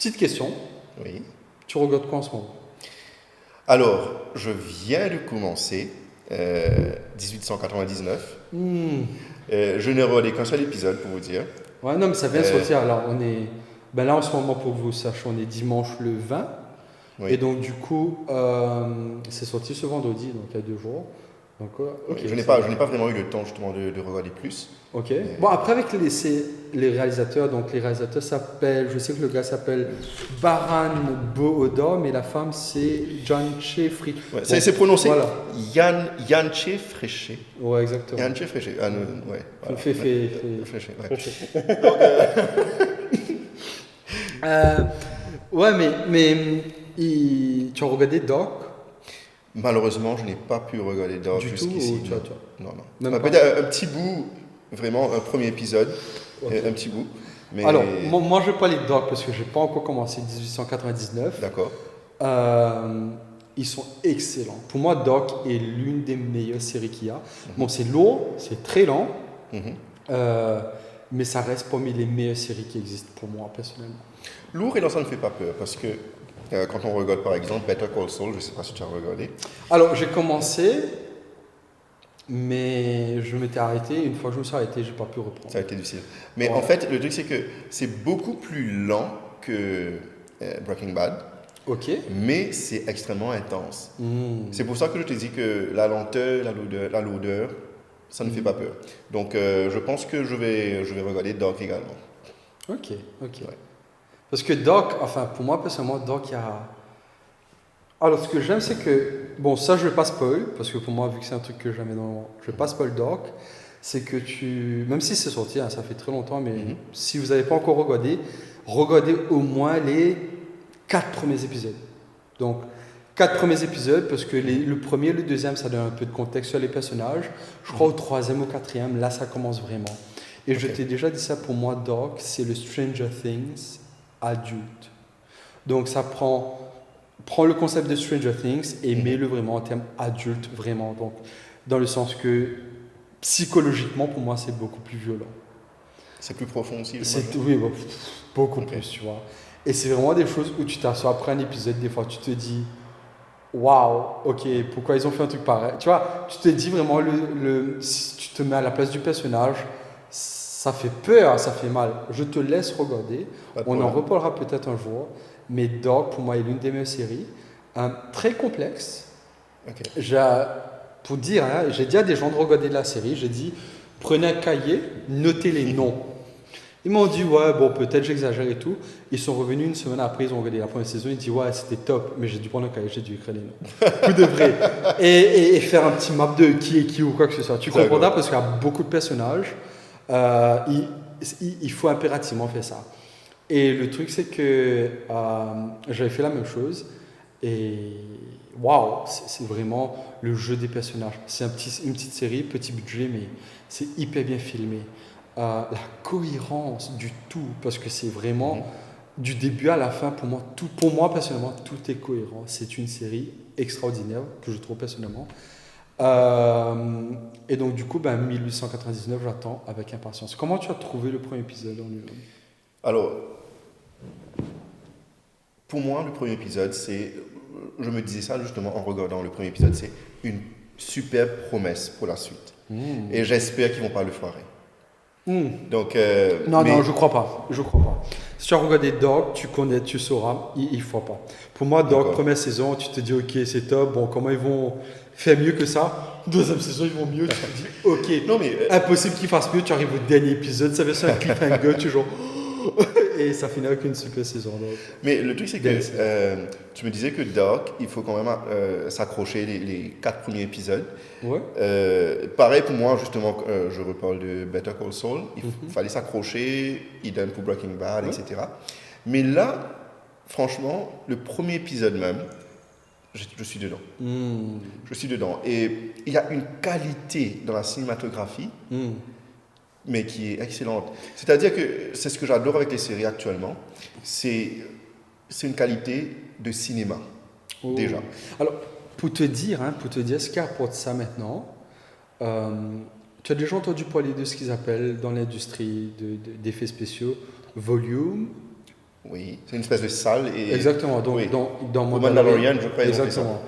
Petite question, Oui. tu regardes quoi en ce moment? Alors, je viens de commencer 1899. Hmm. Je n'ai regardé qu'un seul épisode pour vous dire. Ouais, non, mais ça vient de Euh, sortir. Alors, on est. Ben là, en ce moment, pour que vous sachiez, on est dimanche le 20. Et oui, donc, du coup, c'est sorti ce vendredi, donc il y a 2 jours. Donc, oui. ok, Je ça. n'ai pas vraiment eu le temps justement de regarder plus. Ok. Bon, Mais, après, avec les réalisateurs, donc les réalisateurs s'appellent. Je sais que le gars s'appelle Baran Booda, mais la femme, c'est John Shefri. ouais, Bon, c'est prononcé voilà. Yanché Fréché. Ouais, exactement. Yanché Fréché. Ah, non, ouais, voilà. Fréché, ouais. Euh, ouais, mais tu as regardé Doc Malheureusement, je n'ai pas pu regarder Dark du tout ou jusqu'ici. tu as, Non, non, non. même pas? Peut-être un petit bout, vraiment, un premier épisode, Ok. un petit bout. Alors, Mais moi je vais parler de Doc parce que j'ai pas encore commencé 1899. d'accord. Euh, ils sont excellents. Pour moi, Doc est l'une des meilleures séries qu'il y a. Bon, Mhm, c'est lourd, c'est très lent, mhm. euh, mais ça reste parmi les meilleures séries qui existent pour moi personnellement. Lourd et dans ça ne fait pas peur parce que quand on regarde par exemple Better Call Saul, je ne sais pas si tu as regardé, Alors, j'ai commencé, mais je m'étais arrêté. Une fois que je me suis arrêté, j'ai pas pu reprendre. ça a été difficile. Mais en Voilà. fait, le truc c'est que c'est beaucoup plus lent que Breaking Bad, Ok. mais c'est extrêmement intense. Hmm. C'est pour ça que je te dis que la lenteur, la lourdeur, ça ne fait pas peur. Donc je pense que je vais regarder Dark également. Ok, ok. Ouais. Parce que Doc, enfin pour moi personnellement, Doc, il y a. Alors ce que j'aime, c'est que. Bon, ça je vais pas spoil, parce que pour moi, vu que c'est un truc que j'aime énormément, je vais pas spoil Doc. C'est que tu. Même si c'est sorti, hein, ça fait très longtemps, mais Mhm. si vous n'avez pas encore regardé, regardez au moins les 4 premiers épisodes. Donc, 4 premiers épisodes, parce que le premier, le deuxième, ça donne un peu de contexte sur les personnages. Je crois au troisième ou quatrième, là, ça commence vraiment. Et je Ok. t'ai déjà dit ça, pour moi, Doc, c'est le Stranger Things adulte. Donc, ça prend le concept de Stranger Things et Mhm. met-le vraiment en termes adulte, vraiment. Donc, dans le sens que, psychologiquement, pour moi, c'est beaucoup plus violent. C'est plus profond aussi, C'est, j'imagine. oui, bon, beaucoup Ok. plus, tu vois. Et c'est vraiment des choses où tu t'assois après un épisode, des fois, tu te dis, waouh, ok, pourquoi ils ont fait un truc pareil? Tu vois, tu te dis vraiment, si tu te mets à la place du personnage, ça fait peur, ça fait mal. Je te laisse regarder. Pas de On en problème. reparlera peut-être un jour. Mais Dog, pour moi, est l'une des meilleures séries. Très complexe. Ok. J'ai- pour dire, hein, j'ai dit à des gens de regarder la série, j'ai dit, prenez un cahier, notez les noms. Ils m'ont dit, ouais, bon, peut-être j'exagère et tout. Ils sont revenus une semaine après, ils ont regardé la première saison, ils disent, ouais, c'était top, mais j'ai dû prendre un cahier, j'ai dû écrire les noms. Pour de vrai. Et faire un petit map de qui est qui ou quoi que ce soit. Tu comprendras D'accord. parce qu'il y a beaucoup de personnages. Euh, il, il faut impérativement faire ça. Et le truc, c'est que j'avais fait la même chose. Et waouh, c'est vraiment le jeu des personnages. C'est une petite série, petit budget, mais c'est hyper bien filmé. La cohérence du tout, parce que c'est vraiment Mhm. du début à la fin, pour moi personnellement, tout est cohérent. C'est une série extraordinaire que je trouve personnellement. Et donc du coup, ben, 1899, j'attends avec impatience. Comment tu as trouvé le premier épisode en lui-même? Alors, pour moi, le premier épisode, c'est. Je me disais ça justement en regardant le premier épisode, c'est une superbe promesse pour la suite. Et j'espère qu'ils vont pas le foirer. Donc, Non, non, mais. je crois pas. Je crois pas. Si tu as regardé Dog, tu connais, tu sauras, il faut pas. Pour moi, Dog, D'accord. première saison, tu te dis, ok, c'est top. Bon, comment ils vont faire mieux que ça? Deuxième saison, ils vont mieux. Tu te dis, ok, Non, mais. impossible qu'ils fassent mieux. Tu arrives au dernier épisode, ça va être un cliffhanger, tu genre, et ça finit avec une super saison. Donc, Mais le truc, c'est que dernière saison. tu me disais que Dark, il faut quand même s'accrocher les 4 premiers épisodes. Ouais. Pareil pour moi, justement, je reparle de Better Call Saul. Fallait s'accrocher, idem pour Breaking Bad, Ouais. etc. Mais là, franchement, le premier épisode même, je suis dedans. Hmm. Je suis dedans. Et il y a une qualité dans la cinématographie, Hmm. mais qui est excellente. C'est-à-dire que c'est ce que j'adore avec les séries actuellement. C'est c'est une qualité de cinéma, Oh. déjà. Alors, pour te dire ce qui apporte ça maintenant, euh, tu as déjà entendu parler de ce qu'ils appellent dans l'industrie d'effets spéciaux volume. Oui, c'est une espèce de salle. Et... Exactement. Donc, oui. dans Au Mandalorian, je crois qu'ils ont fait ça. Exactement.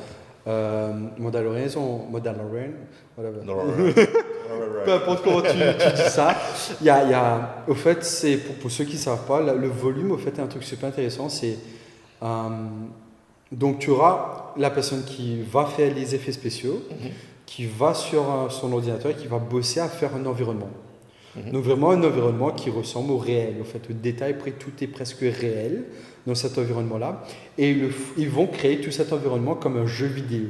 Mandalorian, whatever. Peu importe comment tu dis ça. Au fait, c'est pour ceux qui ne savent pas, le volume, au fait, est un truc super intéressant. C'est, donc, tu auras la personne qui va faire les effets spéciaux, qui va sur son ordinateur et qui va bosser à faire un environnement. Donc vraiment un environnement qui ressemble au réel. En fait, au détail près, tout est presque réel dans cet environnement-là. Et ils vont créer tout cet environnement comme un jeu vidéo.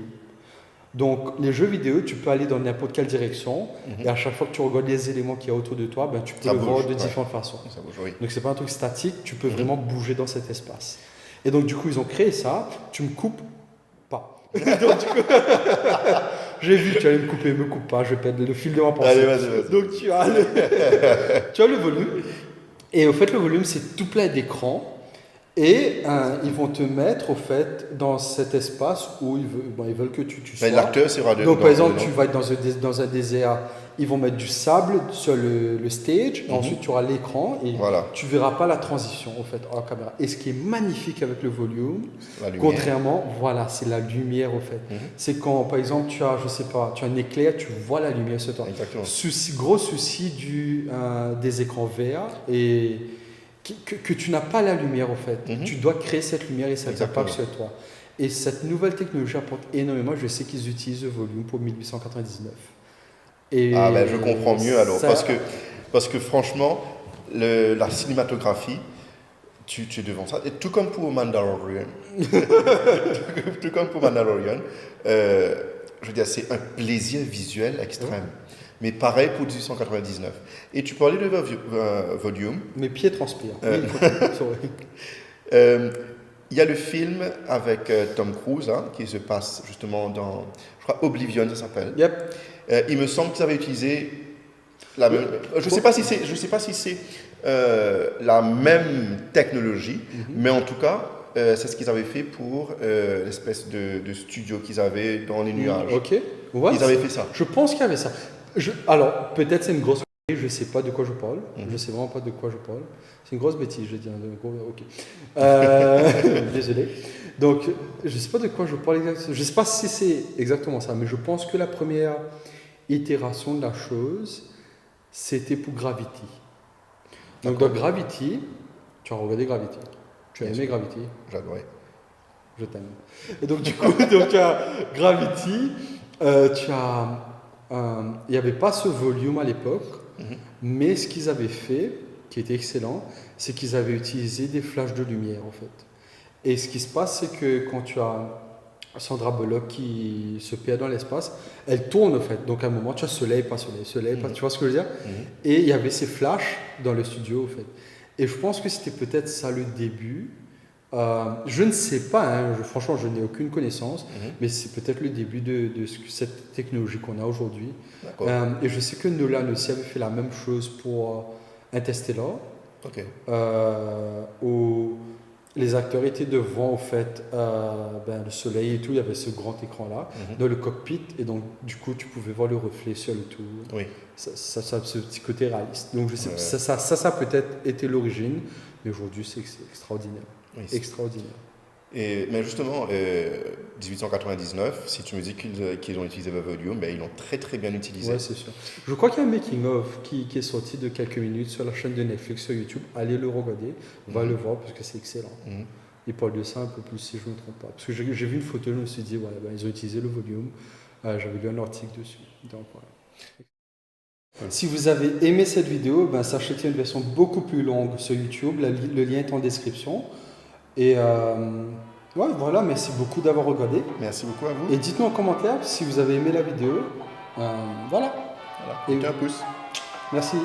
Donc les jeux vidéo, tu peux aller dans n'importe quelle direction et à chaque fois que tu regardes les éléments qu'il y a autour de toi, ben, tu peux le voir de différentes façons. Ça bouge, oui. Donc c'est pas un truc statique, tu peux vraiment bouger dans cet espace. Et donc du coup, ils ont créé ça. Tu me coupes pas. Donc, du coup, j'ai vu, tu allais me couper, me coupe pas, je vais perdre le fil de ma pensée. Allez, vas-y. Donc tu as le volume. Et au fait, le volume, c'est tout plein d'écrans. Et ils vont te mettre, au fait, dans cet espace où ils veulent que tu sois. L'acteur sera Donc, par exemple, tu vas être dans un désert, ils vont mettre du sable sur le stage, et ensuite tu auras l'écran, et tu ne verras pas la transition, au fait, en caméra. Et ce qui est magnifique avec le volume, contrairement, voilà, c'est la lumière, au fait. C'est quand, par exemple, tu as, je sais pas, tu as un éclair, tu vois la lumière sur toi. Exactement. Gros souci des écrans verts, et que tu n'as pas la lumière, au fait. Tu dois créer cette lumière et cet impact sur toi. Et cette nouvelle technologie apporte énormément. Je sais qu'ils utilisent le volume pour 1899. Et je comprends mieux alors. Parce que franchement, la cinématographie, tu es devant ça. Et tout comme pour Mandalorian. Tout comme pour Mandalorian. Je veux dire, c'est un plaisir visuel extrême. Mais pareil pour 1899. Et tu parlais de volume. Mes pieds transpirent. Il y a le film avec Tom Cruise qui se passe justement dans, je crois, Oblivion, ça s'appelle. Yep. Il me semble qu'ils avaient utilisé la même. Je ne sais pas si c'est la même technologie, mais en tout cas, c'est ce qu'ils avaient fait pour l'espèce de studio qu'ils avaient dans les nuages. Ok. Ouais, ils avaient fait ça. Je pense qu'il y avait ça. Alors, peut-être c'est une grosse bêtise, je ne sais pas de quoi je parle. Je ne sais vraiment pas de quoi je parle. C'est une grosse bêtise, je dis. Ok. Désolé. Donc, je ne sais pas de quoi je parle exactement. Je ne sais pas si c'est exactement ça, mais je pense que la première itération de la chose, c'était pour Gravity. Donc, dans Gravity, tu as regardé Gravity. Tu as aimé Gravity? J'adorais. Je t'aime. Et donc, du coup, Gravity, tu as... il n'y avait pas ce volume à l'époque, mais ce qu'ils avaient fait, qui était excellent, c'est qu'ils avaient utilisé des flashs de lumière, en fait. Et ce qui se passe, c'est que quand tu as Sandra Bullock qui se perd dans l'espace, elle tourne, en fait. Donc, à un moment, tu as soleil, pas soleil, pas... Tu vois ce que je veux dire? Et il y avait ces flashs dans le studio, en fait. Et je pense que c'était peut-être ça le début. Je ne sais pas, franchement, je n'ai aucune connaissance, mais c'est peut-être le début de cette technologie qu'on a aujourd'hui. Et je sais que Nolan aussi avait fait la même chose pour Interstellar, où les acteurs étaient devant, au fait, le soleil et tout, il y avait ce grand écran-là, dans le cockpit, et donc, du coup, tu pouvais voir le reflet sur le tout. Oui. Ça a ce petit côté réaliste. Donc, je sais, ça a peut-être été l'origine, mais aujourd'hui, c'est extraordinaire. Oui, extraordinaire. Mais justement, 1899, si tu me dis qu'ils ont utilisé le volume, ils l'ont très très bien utilisé. Oui, c'est sûr. Je crois qu'il y a un making-of qui est sorti de quelques minutes sur la chaîne de Netflix sur YouTube. Allez le regarder, va le voir parce que c'est excellent. Ils parlent de ça un peu plus si je ne me trompe pas. Parce que j'ai vu une photo, je me suis dit, ils ont utilisé le volume. J'avais lu un article dessus. Donc, voilà. Si vous avez aimé cette vidéo, sachez qu'il y a une version beaucoup plus longue sur YouTube. Le lien est en description. Et voilà, merci beaucoup d'avoir regardé. Merci beaucoup à vous. Et dites-nous en commentaire si vous avez aimé la vidéo. Voilà. Et un pouce. Merci.